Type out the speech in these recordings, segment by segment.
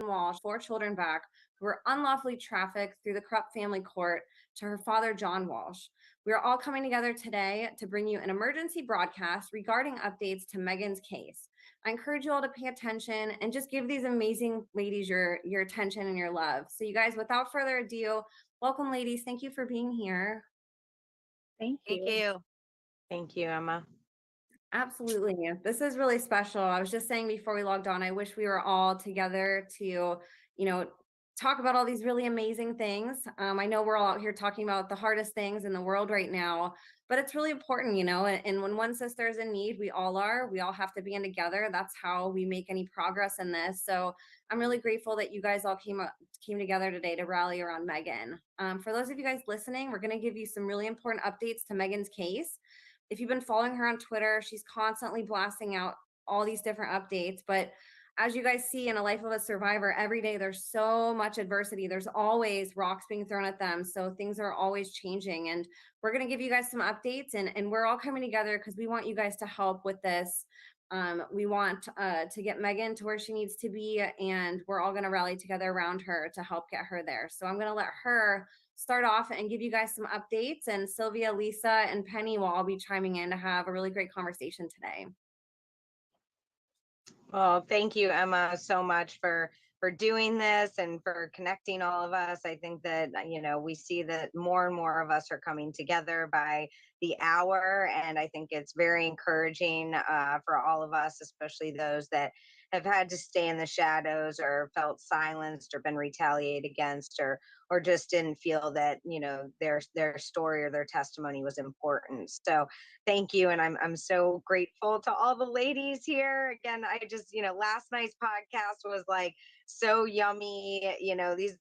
Walsh 4 children back who were unlawfully trafficked through the corrupt family court to her father, John Walsh. We are all coming together today to bring you an emergency broadcast regarding updates to Megan's case. I encourage you all to pay attention and just give these amazing ladies your attention and your love. So, you guys, without further ado, welcome, ladies. Thank you for being here. Thank Thank you. you. Thank you, Emma. Absolutely. This is really special. I was just saying before we logged on, I wish we were all together to, talk about all these really amazing things. I know we're all out here talking about the hardest things in the world right now, but it's really important, and when one sister is in need, we all are. We all have to be in together. That's how we make any progress in this. So I'm really grateful that you guys all came together today to rally around Megan. For those of you guys listening, we're going to give you some really important updates to Megan's case. If you've been following her on Twitter, she's constantly blasting out all these different updates. But as you guys see in a life of a survivor, every day there's so much adversity. There's always rocks being thrown at them. So things are always changing. And we're going to give you guys some updates, and we're all coming together because we want you guys to help with this. We want to get Megan to where she needs to be, and we're all going to rally together around her to help get her there. So I'm going to let her start off and give you guys some updates. And Sylvia, Lisa, and Penny will all be chiming in to have a really great conversation today. Well, thank you, Emma, so much for doing this and for connecting all of us. I think that, we see that more and more of us are coming together by the hour. And I think it's very encouraging for all of us, especially those that have had to stay in the shadows or felt silenced or been retaliated against, or just didn't feel that, their story or their testimony was important. So thank you. And I'm so grateful to all the ladies here. Again, I just, last night's podcast was like so yummy.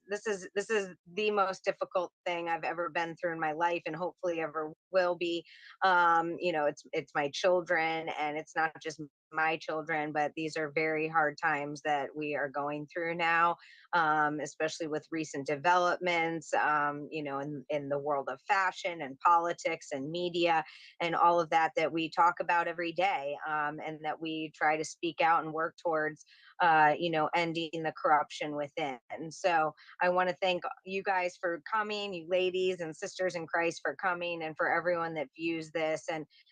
This is the most difficult thing I've ever been through in my life, and hopefully ever will be. It's my children, and it's not just my children, but these are very hard times that we are going through now, especially with recent developments, in the world of fashion and politics and media and all of that we talk about every day, and that we try to speak out and work towards, ending the corruption within. And so I want to thank you guys for coming, you ladies and sisters in Christ for coming, and for everyone that views this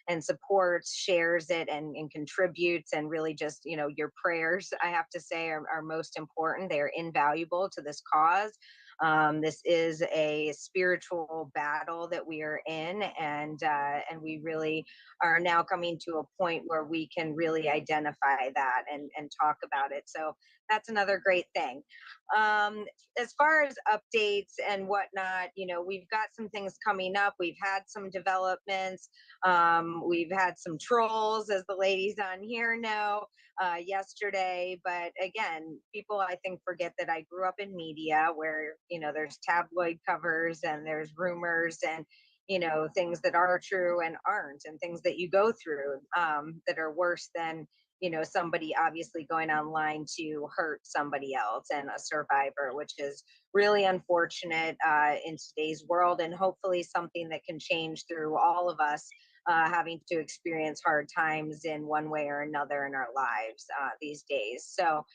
and supports, shares it, and contributes, and really just, your prayers, I have to say, are most important. They are invaluable to this cause. This is a spiritual battle that we are in, and we really are now coming to a point where we can really identify that and talk about it. So that's another great thing. As far as updates and whatnot, we've got some things coming up. We've had some developments. We've had some trolls, as the ladies on here know, yesterday. But again, people, I think, forget that I grew up in media where, there's tabloid covers and there's rumors and, things that are true and aren't, and things that you go through that are worse than, somebody obviously going online to hurt somebody else and a survivor, which is really unfortunate in today's world, and hopefully something that can change through all of us having to experience hard times in one way or another in our lives these days. So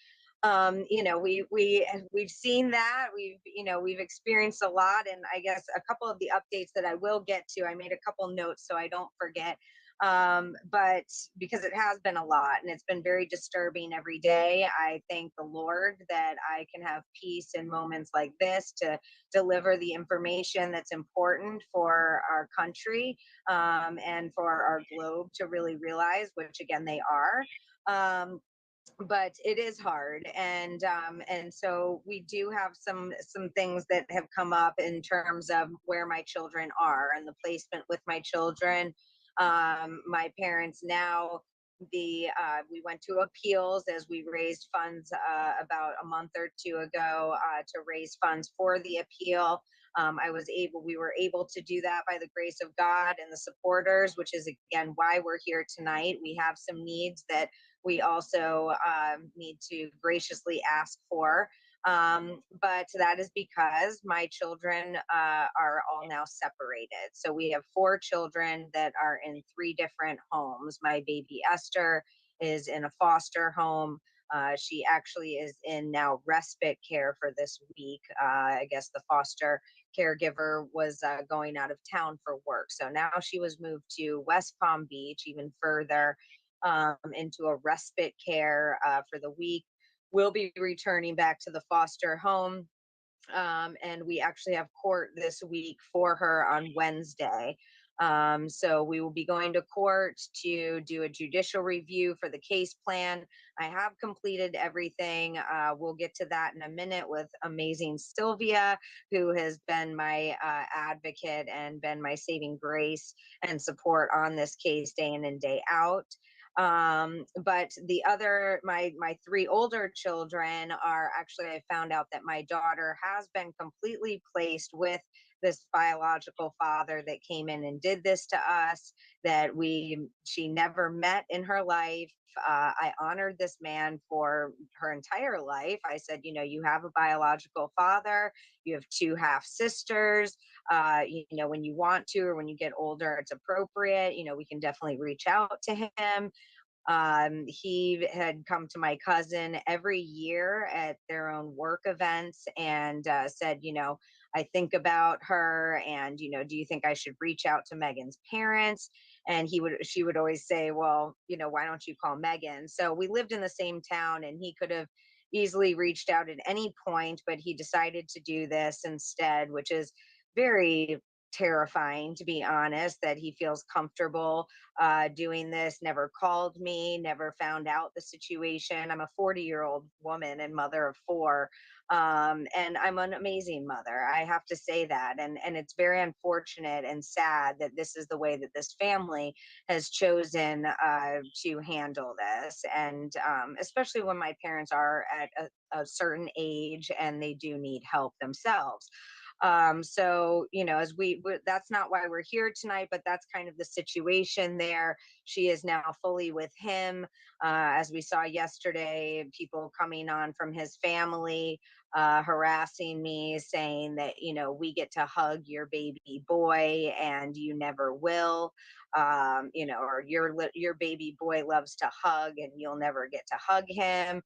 we've seen that, we've experienced a lot. And I guess a couple of the updates that I will get to, I made a couple notes so I don't forget, but because it has been a lot and it's been very disturbing every day, I thank the Lord that I can have peace in moments like this to deliver the information that's important for our country, and for our globe to really realize, which again they are. But it is hard, and so we do have some things that have come up in terms of where my children are and the placement with my children. My parents now, we went to appeals as we raised funds about a month or two ago to raise funds for the appeal. We were able to do that by the grace of God and the supporters, which is again why we're here tonight. We have some needs that we also need to graciously ask for. But that is because my children are all now separated. So we have 4 children that are in 3 different homes. My baby Esther is in a foster home. She actually is in now respite care for this week. I guess the foster caregiver was going out of town for work. So now she was moved to West Palm Beach, even further into a respite care for the week. We'll be returning back to the foster home, and we actually have court this week for her on Wednesday. So we will be going to court to do a judicial review for the case plan. I have completed everything. We'll get to that in a minute with amazing Sylvia, who has been my advocate and been my saving grace and support on this case day in and day out. But the other, my three older children are actually, I found out that my daughter has been completely placed with this biological father that came in and did this to us, that she never met in her life. I honored this man for her entire life. I said, you know, you have a biological father, you have two half sisters. You know, when you want to, or when you get older, it's appropriate. You know, we can definitely reach out to him. He had come to my cousin every year at their own work events and said, you know, I think about her, and you know, do you think I should reach out to Megan's parents? And she would always say, well, you know, why don't you call Megan? So we lived in the same town, and he could have easily reached out at any point, but he decided to do this instead, which is very terrifying, to be honest, that he feels comfortable doing this, never called me, never found out the situation. I'm a 40-year-old woman and mother of four. And I'm an amazing mother. I have to say that. And it's very unfortunate and sad that this is the way that this family has chosen to handle this. And especially when my parents are at a certain age and they do need help themselves. So you know, as that's not why we're here tonight, but that's kind of the situation there. She is now fully with him. As we saw yesterday, people coming on from his family harassing me, saying that, you know, we get to hug your baby boy and you never will. You know, or your baby boy loves to hug and you'll never get to hug him.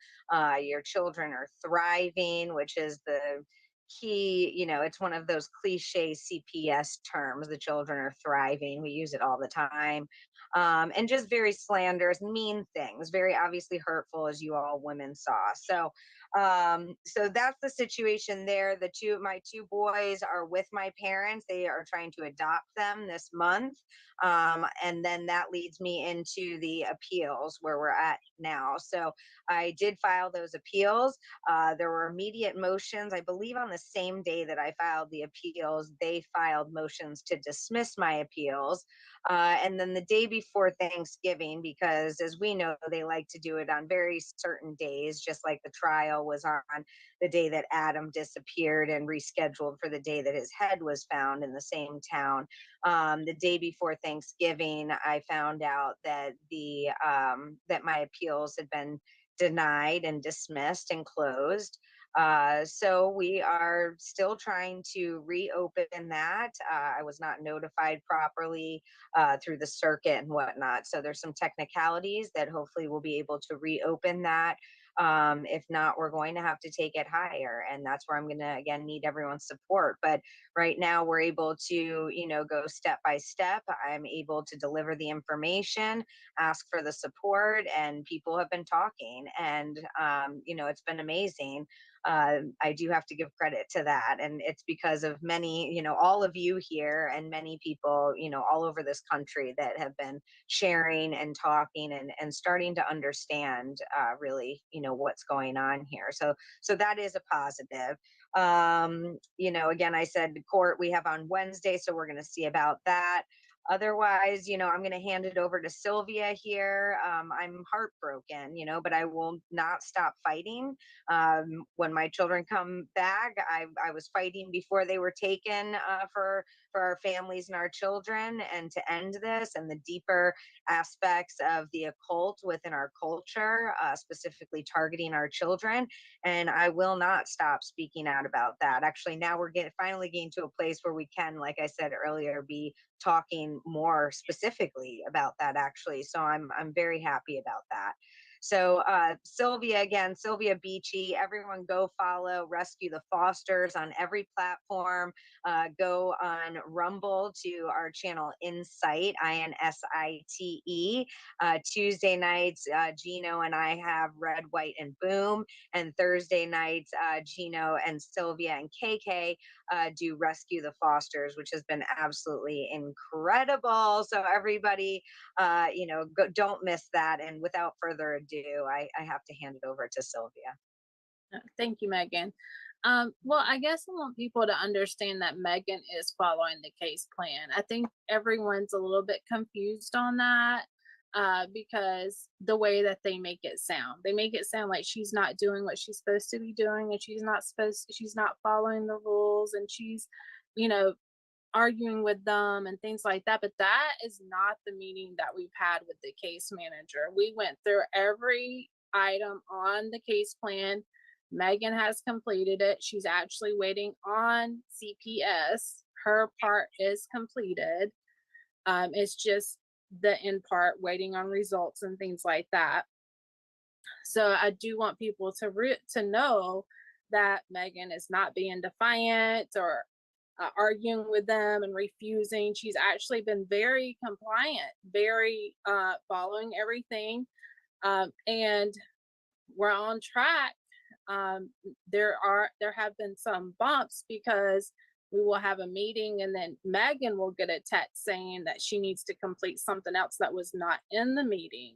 Your children are thriving, which is the key. You know, it's one of those cliche CPS terms. The children are thriving. We use it all the time. And just very slanderous, mean things, very obviously hurtful, as you all women saw. So that's the situation there. My two boys are with my parents. They are trying to adopt them this month. And then that leads me into the appeals where we're at now. So I did file those appeals. There were immediate motions. I believe on the same day that I filed the appeals, they filed motions to dismiss my appeals. And then the day before Thanksgiving, because as we know, they like to do it on very certain days, just like the trial was on the day that Adam disappeared and rescheduled for the day that his head was found in the same town. The day before Thanksgiving, I found out that that my appeals had been denied and dismissed and closed. So we are still trying to reopen that. I was not notified properly through the circuit and whatnot. So there's some technicalities that hopefully we'll be able to reopen that. If not, we're going to have to take it higher. And that's where I'm going to, again, need everyone's support. But right now, we're able to, you know, go step by step. I'm able to deliver the information, ask for the support, and people have been talking. And, you know, it's been amazing. I do have to give credit to that. And it's because of many, you know, all of you here and many people, you know, all over this country that have been sharing and talking and starting to understand really, you know, what's going on here. So that is a positive. You know, again, I said court we have on Wednesday, so we're going to see about that. Otherwise, you know, I'm going to hand it over to Sylvia here. I'm heartbroken, you know, but I will not stop fighting. When my children come back, I was fighting before they were taken for our families and our children, and to end this and the deeper aspects of the occult within our culture, specifically targeting our children. And I will not stop speaking out about that. Actually, now we're finally getting to a place where we can, like I said earlier, be talking more specifically about that actually. So I'm very happy about that. So Sylvia Beachy, everyone go follow Rescue the Fosters on every platform. Go on Rumble to our channel Insight, INSITE. Tuesday nights, Gino and I have Red, White, and Boom. And Thursday nights, Gino and Sylvia and KK do Rescue the Fosters, which has been absolutely incredible. So everybody, don't miss that. And without further ado, I have to hand it over to Sylvia. Thank you, Megan. Well, I guess I want people to understand that Megan is following the case plan. I think everyone's a little bit confused on that because the way that they make it sound like she's not doing what she's supposed to be doing, and she's not following the rules, and she's, you know, arguing with them and things like that. But that is not the meeting that we've had with the case manager. We went through every item on the case plan. Megan has completed it. She's actually waiting on CPS. Her part is completed. It's just the end part, waiting on results and things like that. So I do want people to know that Megan is not being defiant or arguing with them and refusing. She's actually been very compliant, very following everything, and we're on track. There have been some bumps because we will have a meeting and then Megan will get a text saying that she needs to complete something else that was not in the meeting.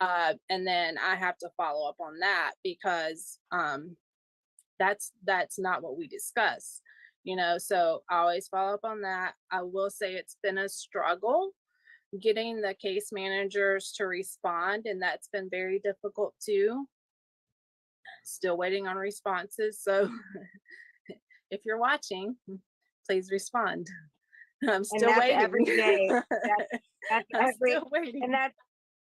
And then I have to follow up on that because that's not what we discussed, so I always follow up on that. I will say it's been a struggle getting the case managers to respond, and that's been very difficult too. Still waiting on responses. So if you're watching, please respond. I'm still waiting. Every day. That's I'm every, still waiting. and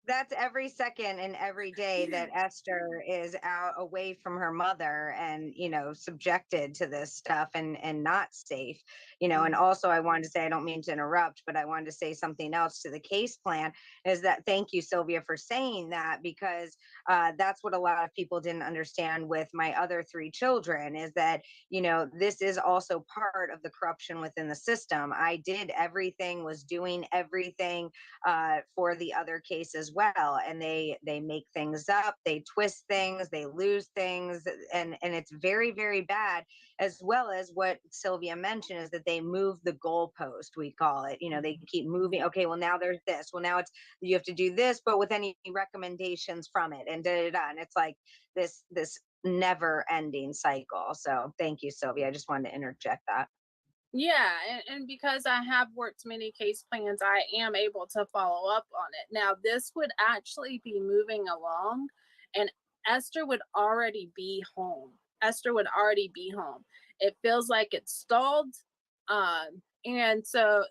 that's every second and every day that Esther is out away from her mother and, subjected to this stuff and not safe, and also I wanted to say, I don't mean to interrupt, but I wanted to say something else to the case plan is that thank you, Sylvia, for saying that, because that's what a lot of people didn't understand with my other 3 children is that, this is also part of the corruption within the system. I did everything, was doing everything for the other case as well, and they make things up, they twist things, they lose things, and it's very, very bad. As well as what Sylvia mentioned is that they move the goalpost, we call it. They keep moving. Okay, well now there's this, well now it's you have to do this, but with any recommendations from it, and and it's like this never ending cycle. So thank you, Sylvia. I just wanted to interject that. Yeah, and because I have worked many case plans, I am able to follow up on it. Now, this would actually be moving along, and Esther would already be home. Esther would already be home. It feels like it's stalled. And so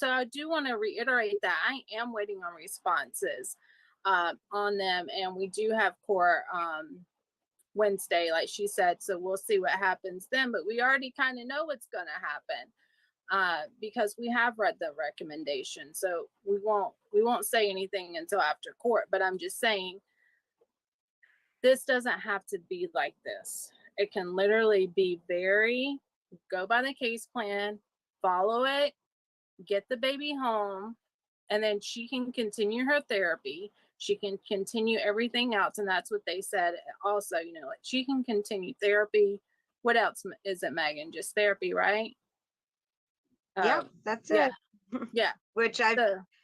I do want to reiterate that I am waiting on responses on them, and we do have court Wednesday, like she said. So we'll see what happens then. But we already kind of know what's going to happen because we have read the recommendation. So we won't say anything until after court. But I'm just saying, this doesn't have to be like this. It can literally be go by the case plan, follow it, get the baby home, and then she can continue her therapy. She can continue everything else. And that's what they said also, like she can continue therapy. What else is it, Megan? Just therapy, right? Yeah, that's yeah. it. Yeah. Which I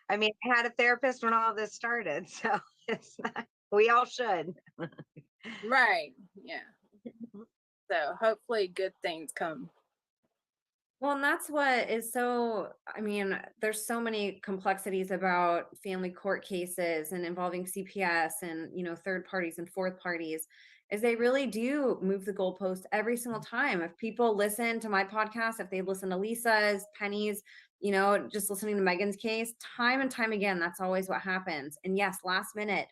had a therapist when all this started. So it's not, we all should. Right. Yeah. So hopefully good things come. Well, and that's what is there's so many complexities about family court cases and involving CPS and, third parties and fourth parties, is they really do move the goalpost every single time. If people listen to my podcast, if they listen to Lisa's, Penny's, just listening to Megan's case, time and time again, that's always what happens. And yes, last minute,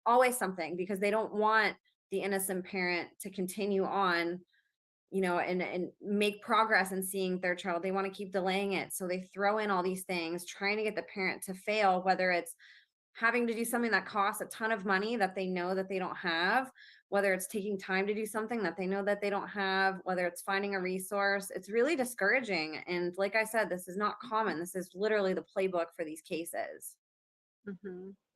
always something, because they don't want the innocent parent to continue on, and make progress in seeing their child. They want to keep delaying it. So they throw in all these things, trying to get the parent to fail, whether it's having to do something that costs a ton of money that they know that they don't have, whether it's taking time to do something that they know that they don't have, whether it's finding a resource, it's really discouraging. And like I said, this is not common. This is literally the playbook for these cases.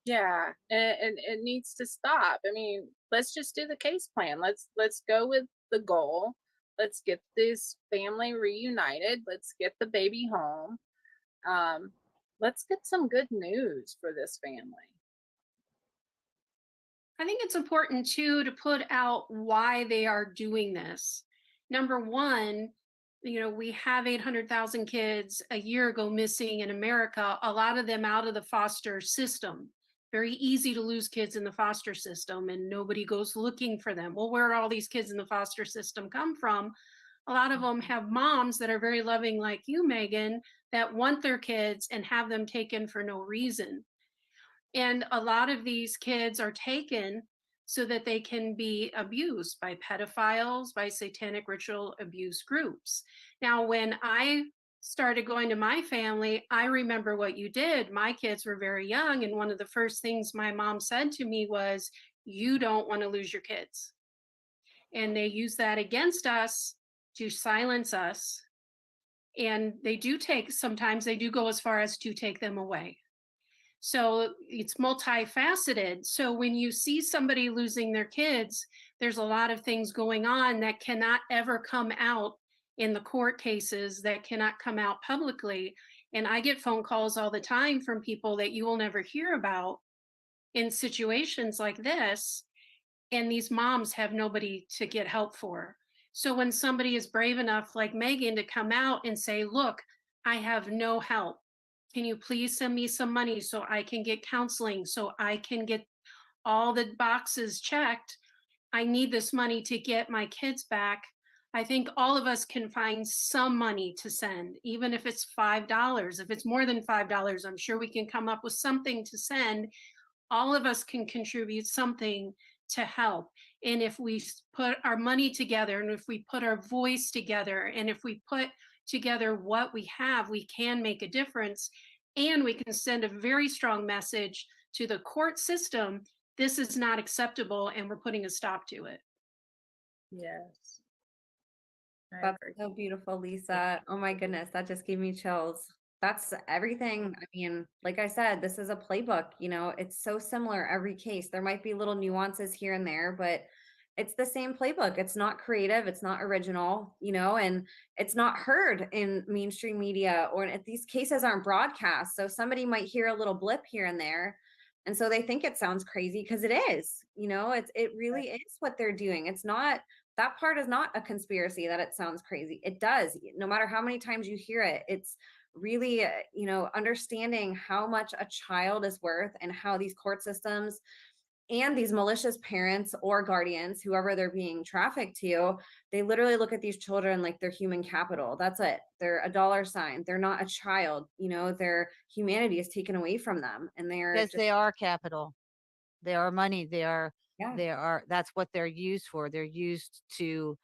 Yeah, and it needs to stop. I mean, let's just do the case plan. Let's go with the goal. Let's get this family reunited. Let's get the baby home. Um, let's get some good news for this family. I think it's important too to put out why they are doing this. Number one, we have 800,000 kids a year go missing in America, a lot of them out of the foster system. Very easy to lose kids in the foster system and nobody goes looking for them. Well, where do all these kids in the foster system come from? A lot of them have moms that are very loving, like you, Megan, that want their kids and have them taken for no reason. And a lot of these kids are taken so that they can be abused by pedophiles, by satanic ritual abuse groups. Now, when I started going to my family, I remember what you did. My kids were very young. And one of the first things my mom said to me was, "You don't want to lose your kids." And they use that against us to silence us. And sometimes they do go as far as to take them away. So it's multifaceted. So when you see somebody losing their kids, there's a lot of things going on that cannot ever come out in the court cases, that cannot come out publicly. And I get phone calls all the time from people that you will never hear about in situations like this. And these moms have nobody to get help for. So when somebody is brave enough, like Megan, to come out and say, "Look, I have no help. Can you please send me some money so I can get counseling, so I can get all the boxes checked? I need this money to get my kids back." I think all of us can find some money to send, even if it's $5. If it's more than $5, I'm sure we can come up with something to send. All of us can contribute something to help. And if we put our money together, and if we put our voice together, and if we put together what we have, we can make a difference. And we can send a very strong message to the court system: this is not acceptable, and we're putting a stop to it. Yes. I That's agree. so beautiful, Lisa. Oh my goodness, that just gave me chills. That's everything. I mean, like I said, this is a playbook, it's so similar every case. There might be little nuances here and there, but it's the same playbook. It's not creative, it's not original, and it's not heard in mainstream media, or if these cases aren't broadcast. So somebody might hear a little blip here and there. And so they think it sounds crazy because it is, it really is what they're doing. It's not, that part is not a conspiracy that it sounds crazy. It does. No matter how many times you hear it, it's really, understanding how much a child is worth and how these court systems and these malicious parents or guardians, whoever they're being trafficked to, they literally look at these children like they're human capital. That's it. They're a dollar sign. They're not a child. Their humanity is taken away from them. And they're Because just, they are capital. They are money. yeah. That's what they're used for. They're used to,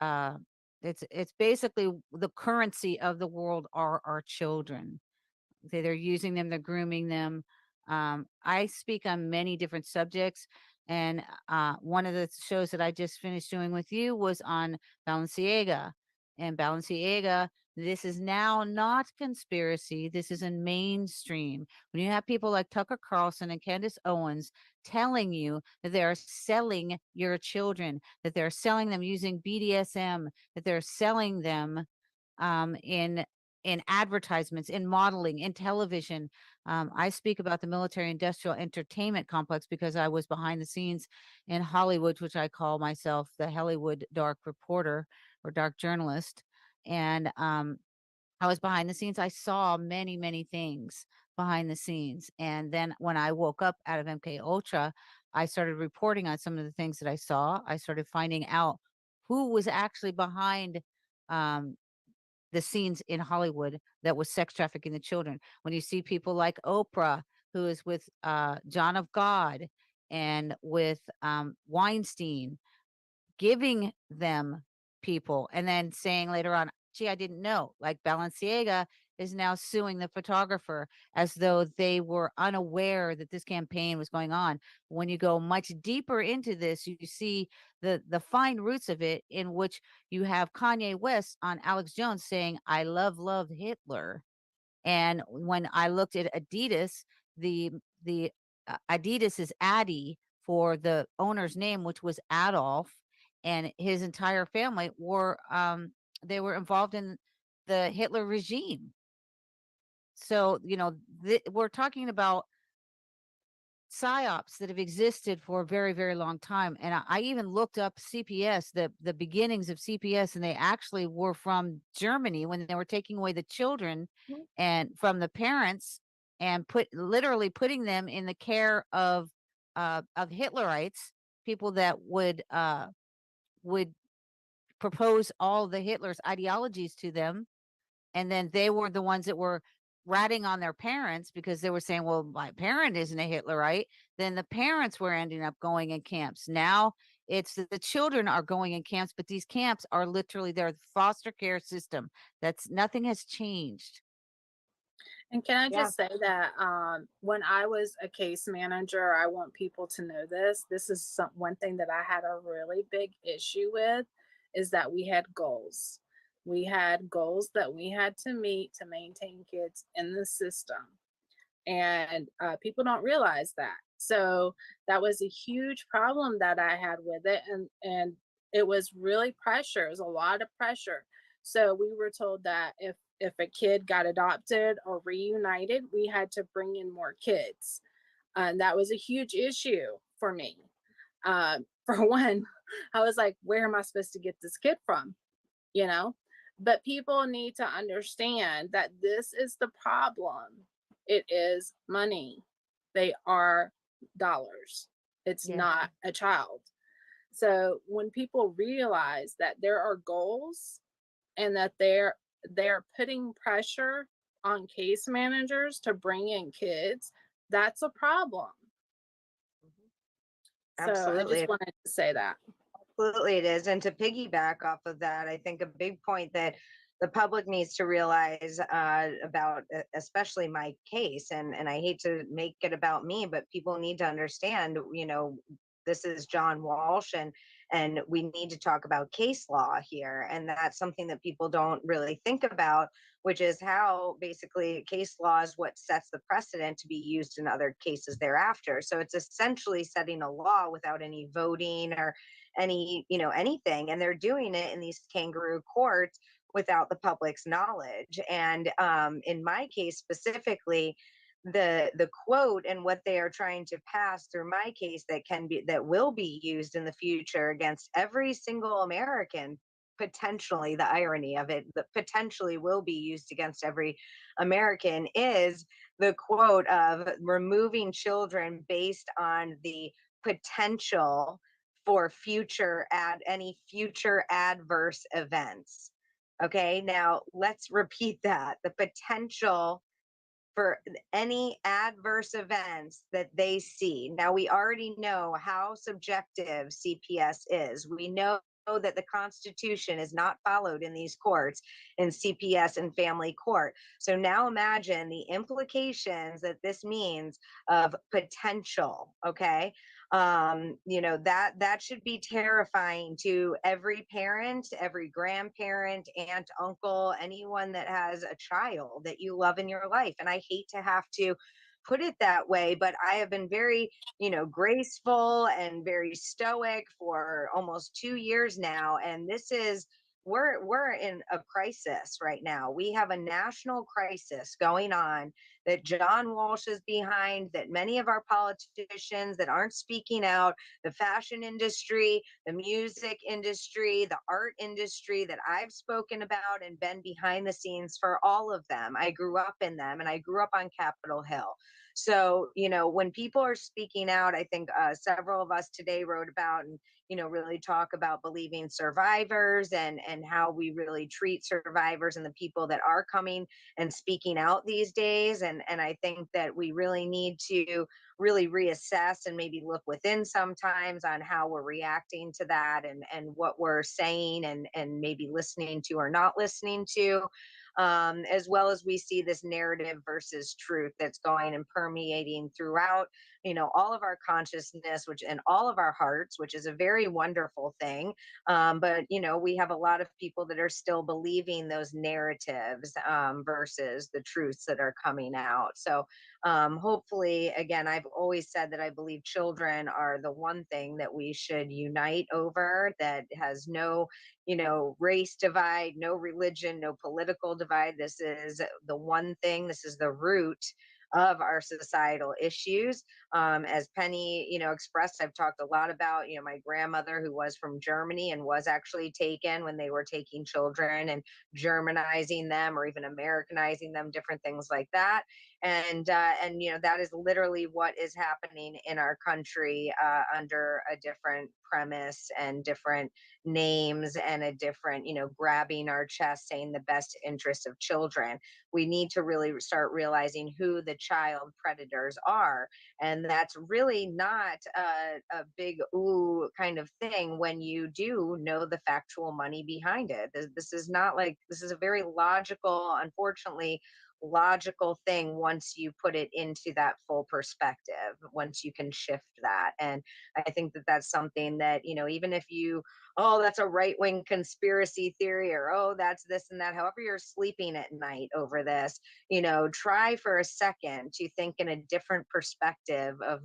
uh, it's basically the currency of the world are our children. They're using them, they're grooming them. I speak on many different subjects, and one of the shows that I just finished doing with you was on Balenciaga. And Balenciaga, this is now not conspiracy. This is in mainstream. When you have people like Tucker Carlson and Candace Owens telling you that they are selling your children, that they're selling them using BDSM, that they're selling them in advertisements, in modeling, in television. I speak about the military industrial entertainment complex because I was behind the scenes in Hollywood, which I call myself the Hollywood dark reporter or dark journalist. And I was behind the scenes. I saw many, many things behind the scenes. And then when I woke up out of MK Ultra, I started reporting on some of the things that I saw. I started finding out who was actually behind um, the scenes in Hollywood that was sex trafficking the children. When you see people like Oprah, who is with John of God and with Weinstein, giving them people and then saying later on, "Gee, I didn't know." Like Balenciaga is now suing the photographer as though they were unaware that this campaign was going on. When you go much deeper into this, you see the fine roots of it, in which you have Kanye West on Alex Jones saying, "I love Hitler." And when I looked at Adidas, the Adidas is Addy for the owner's name, which was Adolf, and his entire family were they were involved in the Hitler regime. So, we're talking about psyops that have existed for a very, very long time. And I even looked up CPS, the beginnings of CPS, and they actually were from Germany when they were taking away the children Mhm. and from the parents, and literally putting them in the care of Hitlerites, people that would propose all the Hitler's ideologies to them. And then they were the ones that were ratting on their parents because they were saying, "Well, my parent isn't a Hitlerite." Then the parents were ending up going in camps. Now it's that the children are going in camps, but these camps are literally their foster care system. That's Nothing has changed. And can I Yeah. just say that when I was a case manager, I want people to know this. This is one thing that I had a really big issue with, is that we had goals. We had goals that we had to meet to maintain kids in the system, and people don't realize that. So that was a huge problem that I had with it, and it was really pressure. It was a lot of pressure. So we were told that if a kid got adopted or reunited, we had to bring in more kids, and that was a huge issue for me. For one, I was like, where am I supposed to get this kid from? You know, but people need to understand that this is the problem. It is money. They are dollars. It's Yeah. not a child. So when people realize that there are goals, and that they're putting pressure on case managers to bring in kids, that's a problem. So I Absolutely. just wanted to say that. Absolutely, it is. And to piggyback off of that, I think a big point that the public needs to realize about, especially my case, and I hate to make it about me, but people need to understand, this is John Walsh, and we need to talk about case law here, and that's something that people don't really think about, which is how basically case law is what sets the precedent to be used in other cases thereafter. So it's essentially setting a law without any voting or anything, and they're doing it in these kangaroo courts without the public's knowledge. And in my case specifically, the quote and what they are trying to pass through my case that will be used in the future against every single American, potentially, the irony of it, that potentially will be used against every American, is the quote of removing children based on the potential for any future adverse events. Okay, now let's repeat that. The potential for any adverse events that they see. Now, we already know how subjective CPS is. We know that the Constitution is not followed in these courts, in CPS and family court. So now imagine the implications that this means of potential. Okay. That should be terrifying to every parent, every grandparent, aunt, uncle, anyone that has a child that you love in your life. And I hate to have to put it that way, but I have been very, graceful and very stoic for almost 2 years now. And we're in a crisis right now. We have a national crisis going on that John Walsh is behind, that many of our politicians that aren't speaking out, the fashion industry, the music industry, the art industry that I've spoken about and been behind the scenes for all of them. I grew up in them, and I grew up on Capitol Hill. So, when people are speaking out, I think several of us today wrote about and really talk about believing survivors, and how we really treat survivors and the people that are coming and speaking out these days. And I think that we really need to really reassess and maybe look within sometimes on how we're reacting to that, and what we're saying, and maybe listening to or not listening to. as well as we see this narrative versus truth that's going and permeating throughout, all of our consciousness, which and all of our hearts, which is a very wonderful thing. But we have a lot of people that are still believing those narratives versus the truths that are coming out. So hopefully, again, I've always said that I believe children are the one thing that we should unite over, that has no race divide, no religion, no political divide. This is the one thing, this is the root of our societal issues. As Penny, expressed, I've talked a lot about, my grandmother who was from Germany and was actually taken when they were taking children and Germanizing them or even Americanizing them, different things like that. And that is literally what is happening in our country under a different premise and different names and a different, grabbing our chest, saying the best interest of children. We need to really start realizing who the child predators are. And that's really not a big ooh kind of thing when you do know the factual money behind it. This is not like, this is a very logical, unfortunately, logical thing once you put it into that full perspective, once you can shift that. And I think that that's something that, even if you, oh, that's a right wing conspiracy theory, or oh, that's this and that, however you're sleeping at night over this, try for a second to think in a different perspective of,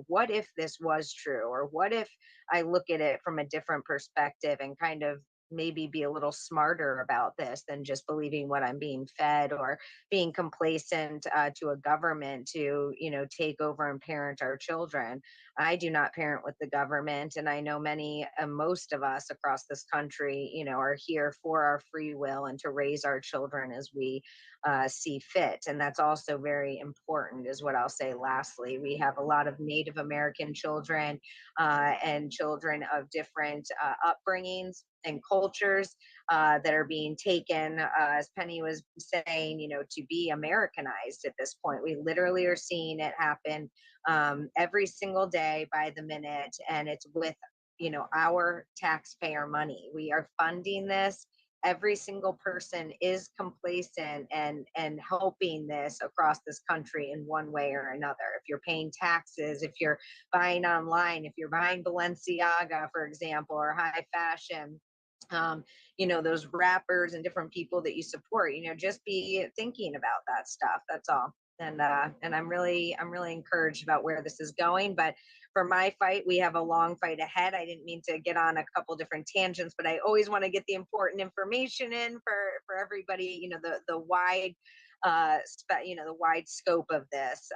what if this was true? Or what if I look at it from a different perspective and kind of maybe be a little smarter about this than just believing what I'm being fed, or being complacent to a government to, take over and parent our children. I do not parent with the government, and I know many, most of us across this country, are here for our free will and to raise our children as we see fit. And that's also very important, is what I'll say. Lastly, we have a lot of Native American children and children of different upbringings and cultures that are being taken, as Penny was saying, to be Americanized at this point. We literally are seeing it happen every single day by the minute, and it's with our taxpayer money. We are funding this. Every single person is complacent and helping this across this country in one way or another. If you're paying taxes, if you're buying online, if you're buying Balenciaga, for example, or high fashion, those rappers and different people that you support, just be thinking about that stuff. That's all. And I'm really encouraged about where this is going. But for my fight, we have a long fight ahead. I didn't mean to get on a couple different tangents, but I always want to get the important information in for everybody, the wide the wide scope of this.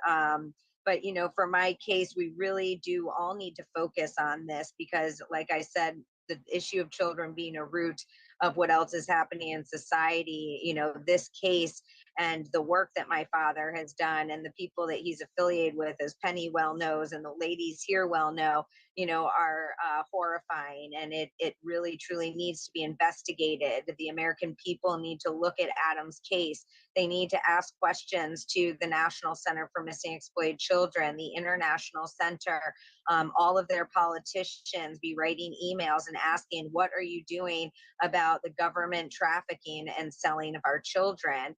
But for my case, we really do all need to focus on this, because like I said, the issue of children being a root of what else is happening in society, this case and the work that my father has done and the people that he's affiliated with, as Penny well knows, and the ladies here well know, are horrifying. And it really truly needs to be investigated. The American people need to look at Adam's case. They need to ask questions to the National Center for Missing Exploited Children, the International Center, all of their politicians be writing emails and asking, what are you doing about the government trafficking and selling of our children?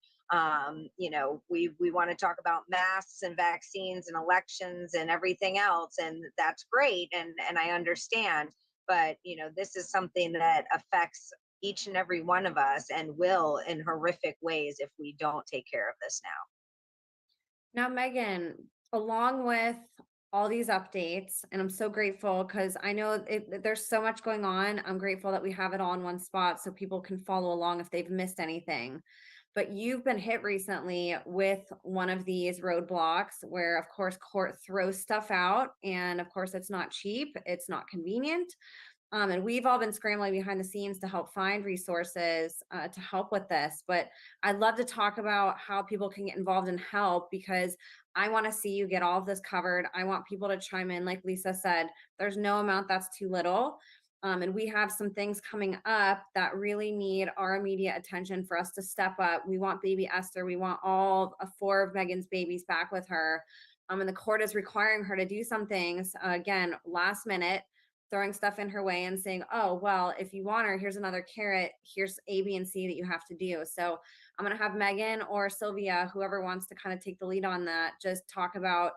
We want to talk about masks and vaccines and elections and everything else, and that's great, and I understand, but this is something that affects each and every one of us, and will in horrific ways if we don't take care of this now. Now, Megan, along with all these updates, and I'm so grateful because I know there's so much going on. I'm grateful that we have it all in one spot so people can follow along if they've missed anything. But you've been hit recently with one of these roadblocks where, of course, court throws stuff out. And of course, it's not cheap, it's not convenient. And we've all been scrambling behind the scenes to help find resources to help with this. But I'd love to talk about how people can get involved and help, because I want to see you get all of this covered. I want people to chime in. Like Lisa said, there's no amount that's too little. And we have some things coming up that really need our immediate attention for us to step up. We want baby Esther. We want all 4 of Megan's babies back with her. And the court is requiring her to do some things, again, last minute. throwing stuff in her way and saying, oh, well, if you want her, here's another carrot. Here's A, B, and C that you have to do. So I'm going to have Megan or Sylvia, whoever wants to kind of take the lead on that, just talk about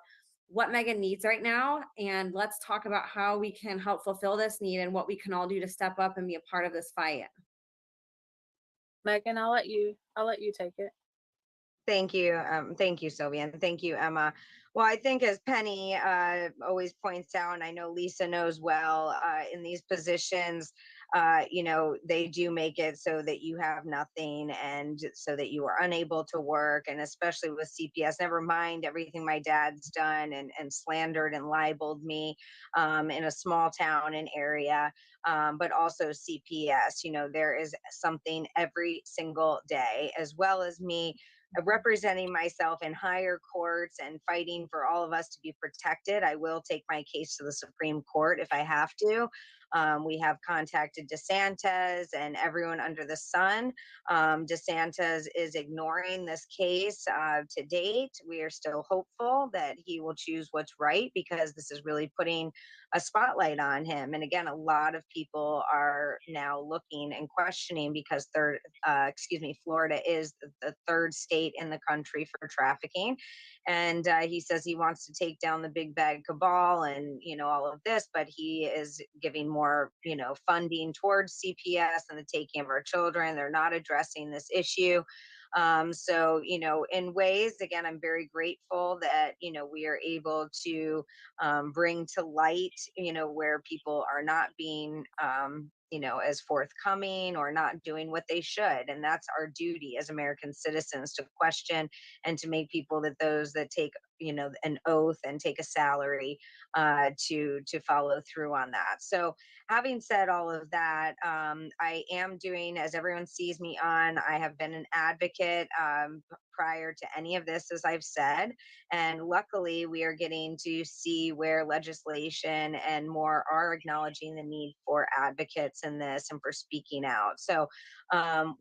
what Megan needs right now. And let's talk about how we can help fulfill this need and what we can all do to step up and be a part of this fight. Megan, I'll let you take it. Thank you. Thank you, Sylvia, and thank you, Emma. Well, I think as Penny always points out, and I know Lisa knows well, in these positions, they do make it so that you have nothing and so that you are unable to work. And especially with CPS, never mind everything my dad's done and slandered and libeled me in a small town and area, but also CPS. There is something every single day, as well as me representing myself in higher courts and fighting for all of us to be protected. I will take my case to the Supreme Court if I have to. We have contacted DeSantis and everyone under the sun. DeSantis is ignoring this case to date. We are still hopeful that he will choose what's right, because this is really putting a spotlight on him. And again, a lot of people are now looking and questioning, because Florida is the third state in the country for trafficking. And he says he wants to take down the big bag cabal and, all of this, but he is giving more, funding towards CPS and the taking of our children. They're not addressing this issue. So, in ways, again, I'm very grateful that, we are able to bring to light, where people are not being, as forthcoming or not doing what they should. And that's our duty as American citizens, to question and to make people that those that take, an oath and take a salary to follow through on that. So having said all of that, I am doing, as everyone sees me on, I have been an advocate prior to any of this, as I've said. And luckily, we are getting to see where legislation and more are acknowledging the need for advocates in this and for speaking out. So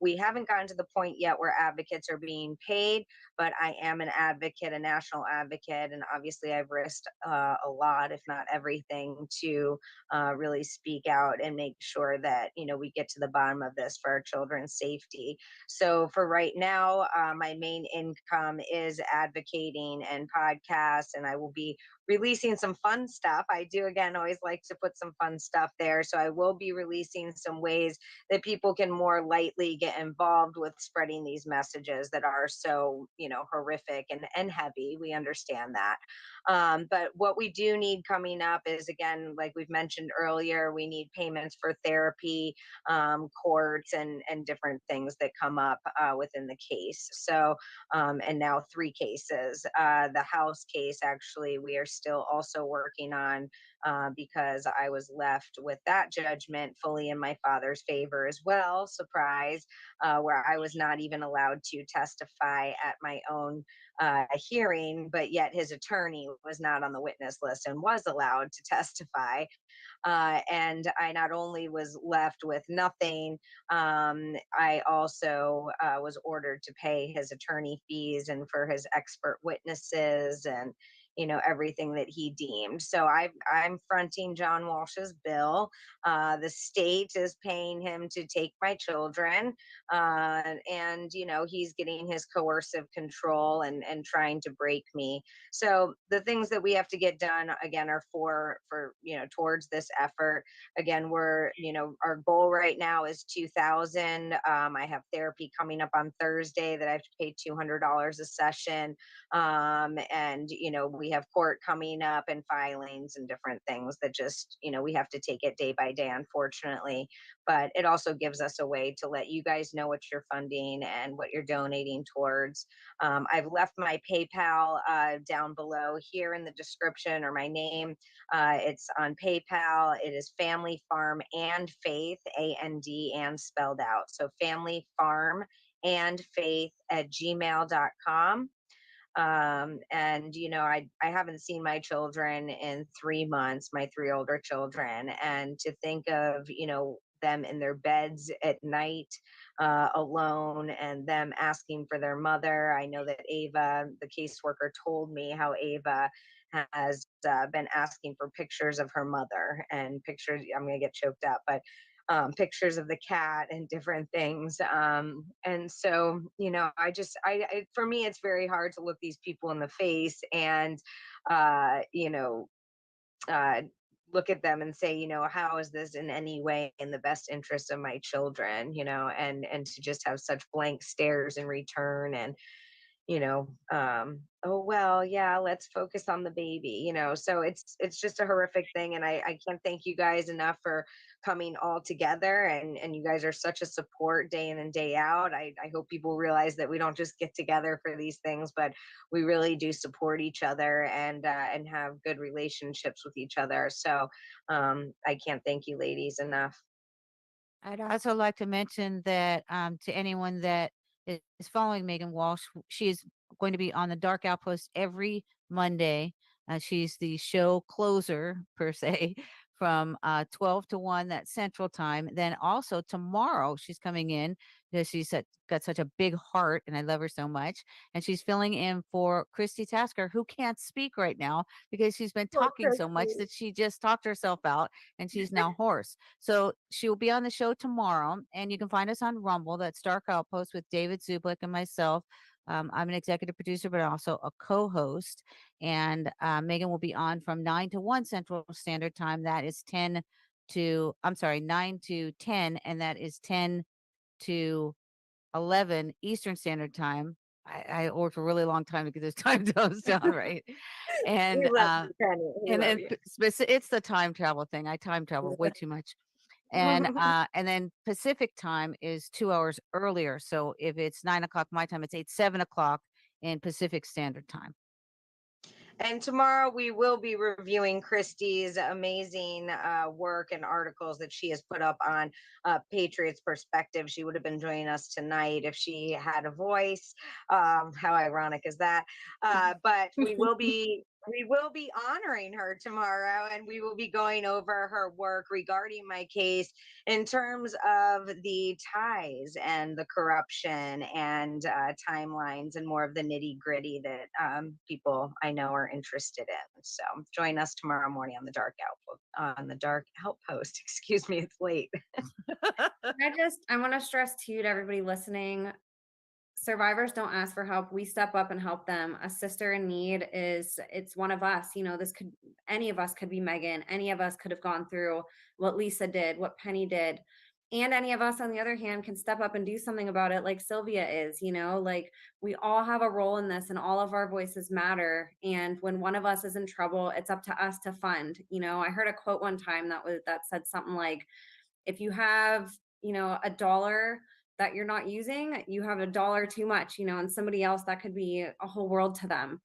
we haven't gotten to the point yet where advocates are being paid, but I am an advocate, a national advocate. And obviously, I've risked a lot, if not everything, to really speak out and make sure that, we get to the bottom of this for our children's safety. So for right now, my main income is advocating and podcasts, and I will be releasing some fun stuff. I do, again, always like to put some fun stuff there. So I will be releasing some ways that people can more lightly get involved with spreading these messages that are so, horrific and heavy. We understand that. But what we do need coming up is, again, like we've mentioned earlier, we need payments for therapy, courts, and different things that come up within the case. So, and now 3 cases. The House case, actually, we are still also working on, because I was left with that judgment fully in my father's favor as well. Surprise, where I was not even allowed to testify at my own hearing, but yet his attorney was not on the witness list and was allowed to testify. And I not only was left with nothing, I also was ordered to pay his attorney fees and for his expert witnesses and everything that he deemed. So I'm fronting John Walsh's bill. The state is paying him to take my children, and he's getting his coercive control and trying to break me. So the things that we have to get done, again, are for towards this effort. Again, our goal right now is 2,000. I have therapy coming up on Thursday that I have to pay $200 a session, and we have court coming up and filings and different things that just we have to take it day by day, unfortunately. But it also gives us a way to let you guys know what you're funding and what you're donating towards. I've left my PayPal down below here in the description, or my name. It's on PayPal. It is Family Farm and Faith, AND and spelled out. So Family Farm and Faith at gmail.com. And I haven't seen my children in 3 months, my 3 older children, and to think of them in their beds at night, alone, and them asking for their mother. I know that Ava, the caseworker, told me how Ava has been asking for pictures of her mother and pictures. I'm going to get choked up, but pictures of the cat and different things. And so, for me, it's very hard to look these people in the face and, uh, you know, uh, look at them and say, how is this in any way in the best interest of my children, and to just have such blank stares in return. And oh well, yeah, let's focus on the baby. So it's just a horrific thing, and I can't thank you guys enough for coming all together, and you guys are such a support day in and day out. I hope people realize that we don't just get together for these things, but we really do support each other, and have good relationships with each other. So I can't thank you ladies enough. I'd also like to mention that to anyone that is following Megan Walsh, she is going to be on the Dark Outpost every Monday. She's the show closer, per se, from 12 to 1, that Central Time. Then also tomorrow, she's coming in because got such a big heart, and I love her so much. And she's filling in for Christy Tasker, who can't speak right now because she's been Poor talking so much Christy. that she just talked herself out and she's now hoarse. So she will be on the show tomorrow, and you can find us on Rumble. That's Dark Outpost with David Zublik and myself. I'm an executive producer, but also a co-host. And Megan will be on from 9 to 1 Central Standard Time. That is 9 to 10, and that is 10 to 11 Eastern Standard Time. I worked a really long time to get those time zones down right. We And love you, Penny. We and love then you. it's the time travel thing. I time travel way too much. And then Pacific time is 2 hours earlier. So if it's 9 o'clock my time, it's 7 o'clock in Pacific Standard Time. And tomorrow we will be reviewing Christie's amazing work and articles that she has put up on Patriots Perspective. She would have been joining us tonight if she had a voice. How ironic is that? But we will be honoring her tomorrow, and we will be going over her work regarding my case in terms of the ties and the corruption and timelines and more of the nitty gritty that people I know are interested in. So join us tomorrow morning on the Dark Outpost. Excuse me, it's late. I want to stress too to everybody listening, survivors don't ask for help. We step up and help them. A sister in need it's one of us. Any of us could be Megan. Any of us could have gone through what Lisa did, what Penny did. And any of us, on the other hand, can step up and do something about it, like Sylvia is, like we all have a role in this and all of our voices matter. And when one of us is in trouble, it's up to us to fund. I heard a quote one time that said something like, if you have, a dollar that you're not using, you have a dollar too much, and somebody else that could be a whole world to them.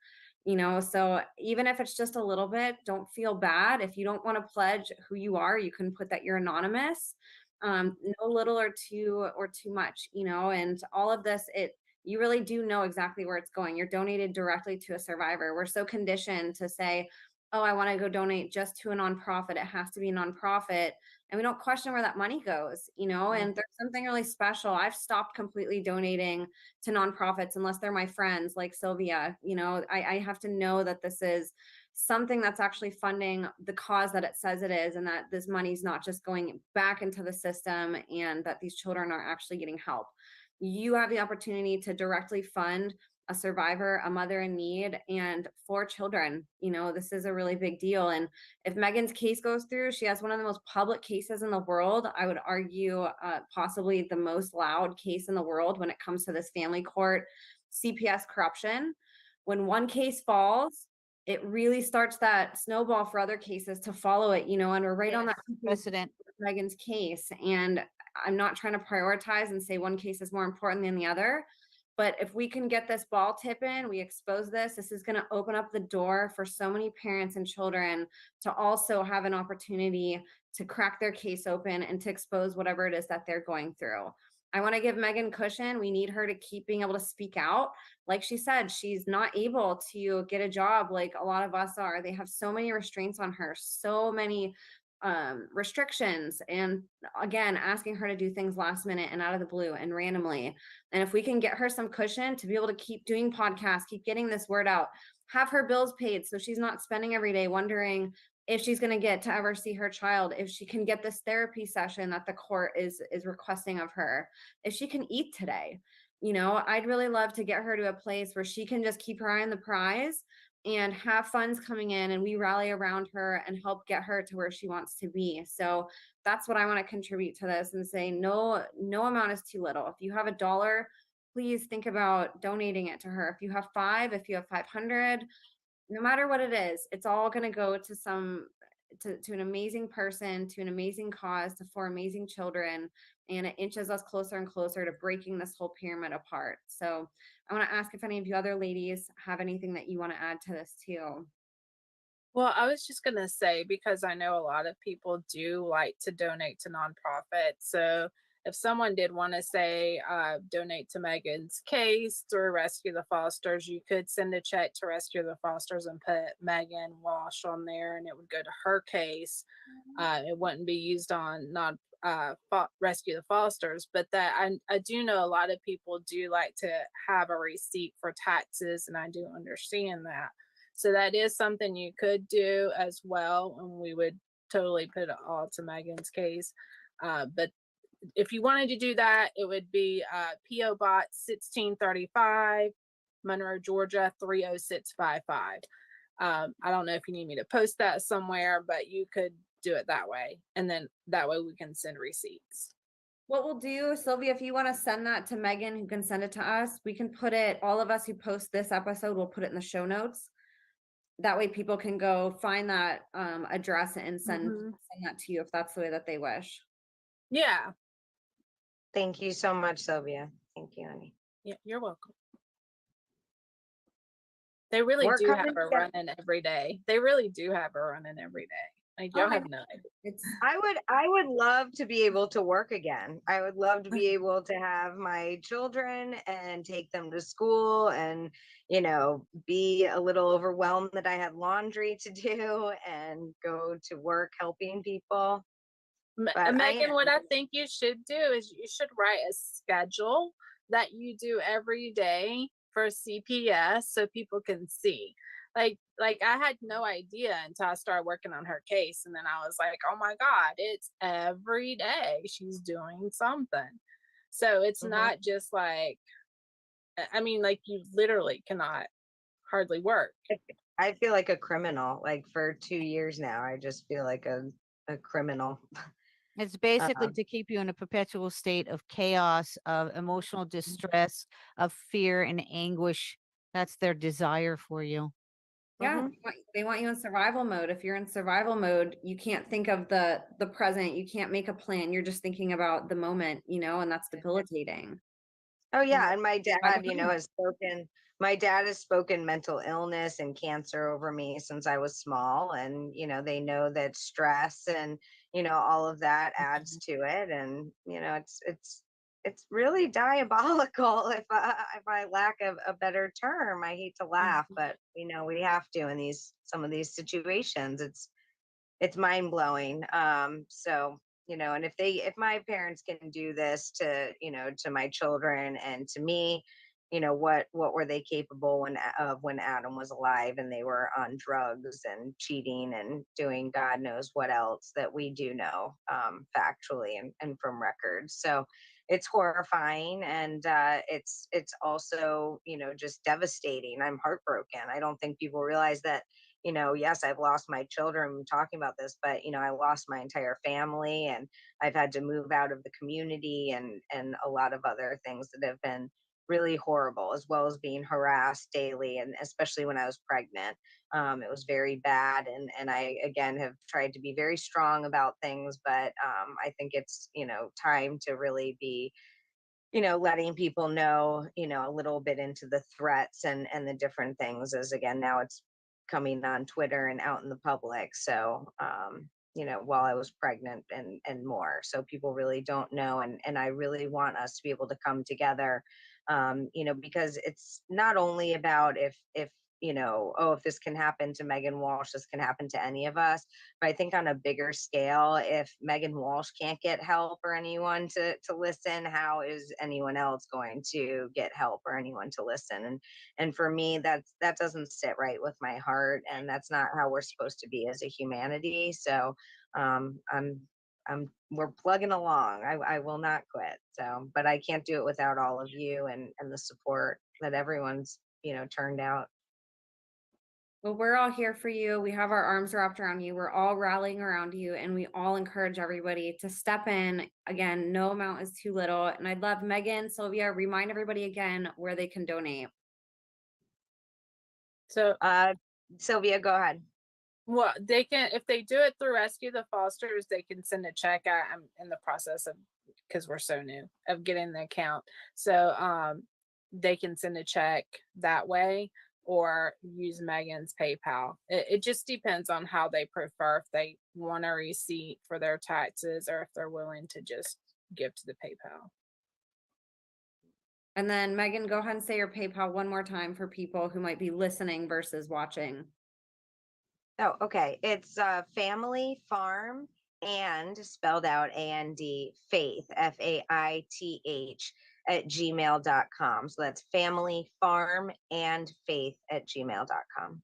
So even if it's just a little bit, don't feel bad. If you don't want to pledge who you are, you can put that you're anonymous. No little or too much, and all of this, you really do know exactly where it's going. You're donated directly to a survivor. We're so conditioned to say, oh, I want to go donate just to a nonprofit. It has to be a nonprofit. And we don't question where that money goes, and there's something really special. I've stopped completely donating to nonprofits unless they're my friends like Sylvia. I have to know that this is something that's actually funding the cause that it says it is, and that this money's not just going back into the system, and that these children are actually getting help. You have the opportunity to directly fund a survivor, a mother in need, and 4 children. This is a really big deal. And if Megan's case goes through, she has one of the most public cases in the world. I would argue possibly the most loud case in the world when it comes to this family court CPS corruption. When one case falls, it really starts that snowball for other cases to follow it, and we're right on that Precedent. Megan's case. And I'm not trying to prioritize and say one case is more important than the other. But if we can get this ball tipping, we expose this is going to open up the door for so many parents and children to also have an opportunity to crack their case open and to expose whatever it is that they're going through. I want to give Megan cushion. We need her to keep being able to speak out. Like she said, she's not able to get a job like a lot of us are. They have so many restraints on her, so many restrictions, and again, asking her to do things last minute and out of the blue and randomly. And if we can get her some cushion to be able to keep doing podcasts, keep getting this word out, have her bills paid so she's not spending every day wondering if she's going to get to ever see her child, if she can get this therapy session that the court is requesting of her, if she can eat today. I'd really love to get her to a place where she can just keep her eye on the prize and have funds coming in, and we rally around her and help get her to where she wants to be. So that's what I want to contribute to this, and say no amount is too little. If you have $1, please think about donating it to her. If you have 5, if you have 500, no matter what it is, it's all going to go to an amazing person, to an amazing cause, to 4 amazing children, and it inches us closer and closer to breaking this whole pyramid apart. So I want to ask if any of you other ladies have anything that you want to add to this too. Well, I was just gonna say, because I know a lot of people do like to donate to nonprofits. So if someone did want to say donate to Megan's case through Rescue the Fosters, you could send a check to Rescue the Fosters and put Megan Walsh on there, and it would go to her case. It wouldn't be used on non Rescue the Fosters. But that I do know a lot of people do like to have a receipt for taxes, and I do understand that. So that is something you could do as well, and we would totally put it all to Megan's case. But if you wanted to do that, it would be PO Box 1635, Monroe, Georgia 30655. I don't know if you need me to post that somewhere, but you could do it that way, and then that way we can send receipts. What we'll do, Sylvia, if you want to send that to Megan, who can send it to us, we can put it, all of us who post this episode, we'll put it in the show notes. That way people can go find that address and send that to you if that's the way that they wish. Yeah. Thank you so much, Sylvia. Thank you, honey. Yeah, you're welcome. They really We're do have coming a together. running every day. They really do have a running every day. Like, y'all have no idea. It's I would love to be able to work again. I would love to be able to have my children and take them to school and, be a little overwhelmed that I had laundry to do and go to work helping people. But Megan, what I think you should do is you should write a schedule that you do every day for CPS so people can see. Like I had no idea until I started working on her case, and then I was like, oh my God, it's every day she's doing something. So it's not just like, I mean, like, you literally cannot hardly work. I feel like a criminal. Like for 2 years now, I just feel like a criminal. It's basically to keep you in a perpetual state of chaos, of emotional distress, of fear and anguish. That's their desire for you. Yeah, they want you in survival mode. If you're in survival mode, you can't think of the present. You can't make a plan. You're just thinking about the moment, and that's debilitating. Oh yeah, and my dad has spoken mental illness and cancer over me since I was small, and they know that stress and all of that adds to it, and it's really diabolical if I lack a better term. I hate to laugh, but we have to in some of these situations. It's mind blowing. So, and if my parents can do this to my children and to me, what were they capable when Adam was alive and they were on drugs and cheating and doing God knows what else that we do know, factually and from records. So it's horrifying, and it's also, just devastating. I'm heartbroken. I don't think people realize that, yes, I've lost my children talking about this, but I lost my entire family, and I've had to move out of the community, and a lot of other things that have been really horrible, as well as being harassed daily, and especially when I was pregnant. It was very bad, and I again have tried to be very strong about things, but I think it's time to really be letting people know, a little bit into the threats and the different things, as again, now it's coming on Twitter and out in the public. So, while I was pregnant and more. So people really don't know. And I really want us to be able to come together, because it's not only about if oh, if this can happen to Megan Walsh, this can happen to any of us. But I think on a bigger scale, if Megan Walsh can't get help or anyone to listen, how is anyone else going to get help or anyone to listen? And for me, that doesn't sit right with my heart, and that's not how we're supposed to be as a humanity. So um, I'm we're plugging along. I will not quit. So, but I can't do it without all of you and the support that everyone's turned out. Well, we're all here for you. We have our arms wrapped around you. We're all rallying around you, and we all encourage everybody to step in. Again, no amount is too little. And I'd love Megan, Sylvia, remind everybody again where they can donate. So, Sylvia, go ahead. well, they can, if they do it through Rescue the Fosters, they can send a check. I'm in the process of, because we're so new, of getting the account. So they can send a check that way or use Megan's PayPal. It just depends on how they prefer, if they want a receipt for their taxes or if they're willing to just give to the PayPal. And then Megan, go ahead and say your PayPal one more time for people who might be listening versus watching. Oh, okay. It's Family Farm and spelled out and Faith, FAITH @gmail.com. So that's Family Farm and Faith @gmail.com.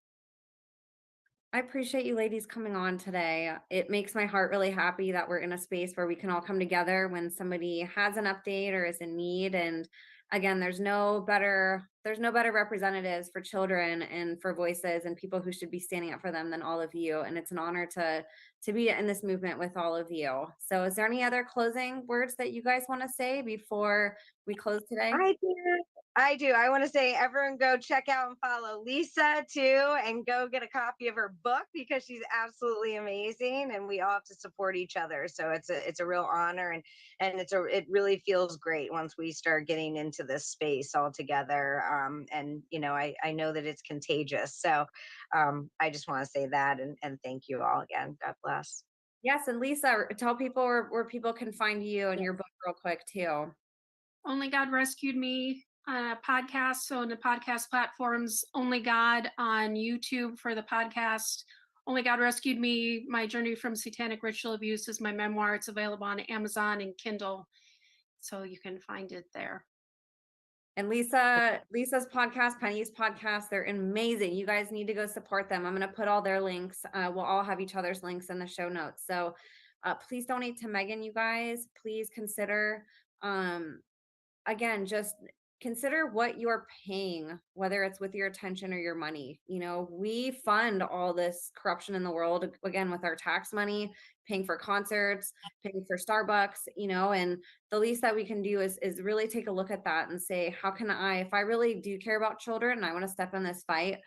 I appreciate you ladies coming on today. It makes my heart really happy that we're in a space where we can all come together when somebody has an update or is in need. And again, there's no better representatives for children and for voices and people who should be standing up for them than all of you. And it's an honor to be in this movement with all of you. So is there any other closing words that you guys want to say before we close today? I do. I want to say, everyone go check out and follow Lisa too, and go get a copy of her book because she's absolutely amazing, and we all have to support each other. So it's a real honor, and it really feels great once we start getting into this space all together. And I know that it's contagious. So I just want to say that and thank you all again. God bless. Yes, and Lisa, tell people where people can find you and your book real quick too. Only God Rescued Me podcast. So on the podcast platforms, Only God on YouTube for the podcast. Only God Rescued Me, My Journey from Satanic Ritual Abuse is my memoir. It's available on Amazon and Kindle. So you can find it there. And Lisa's podcast, Penny's podcast, they're amazing. You guys need to go support them. I'm going to put all their links. We'll all have each other's links in the show notes. So please donate to Megan, you guys. Please consider, again, just consider what you're paying, whether it's with your attention or your money. We fund all this corruption in the world, again, with our tax money, paying for concerts, paying for Starbucks, and the least that we can do is really take a look at that and say, how can I, if I really do care about children and I want to step in this fight,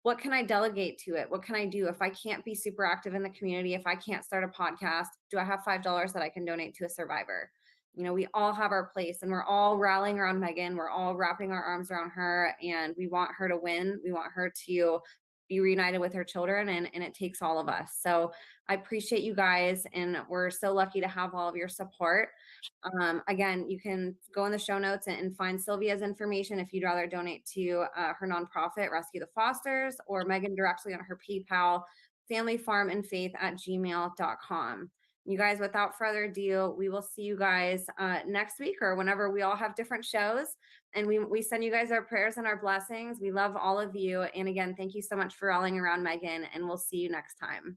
what can I delegate to it? What can I do? If I can't be super active in the community, if I can't start a podcast, do I have $5 that I can donate to a survivor? We all have our place, and we're all rallying around Megan. We're all wrapping our arms around her, and we want her to win. We want her to be reunited with her children, and it takes all of us. So I appreciate you guys, and we're so lucky to have all of your support. Again, you can go in the show notes and find Sylvia's information if you'd rather donate to her nonprofit, Rescue the Fosters, or Megan directly on her PayPal, familyfarmandfaith@gmail.com. You guys, without further ado, we will see you guys next week or whenever we all have different shows. And we send you guys our prayers and our blessings. We love all of you. And again, thank you so much for rallying around Megan, and we'll see you next time.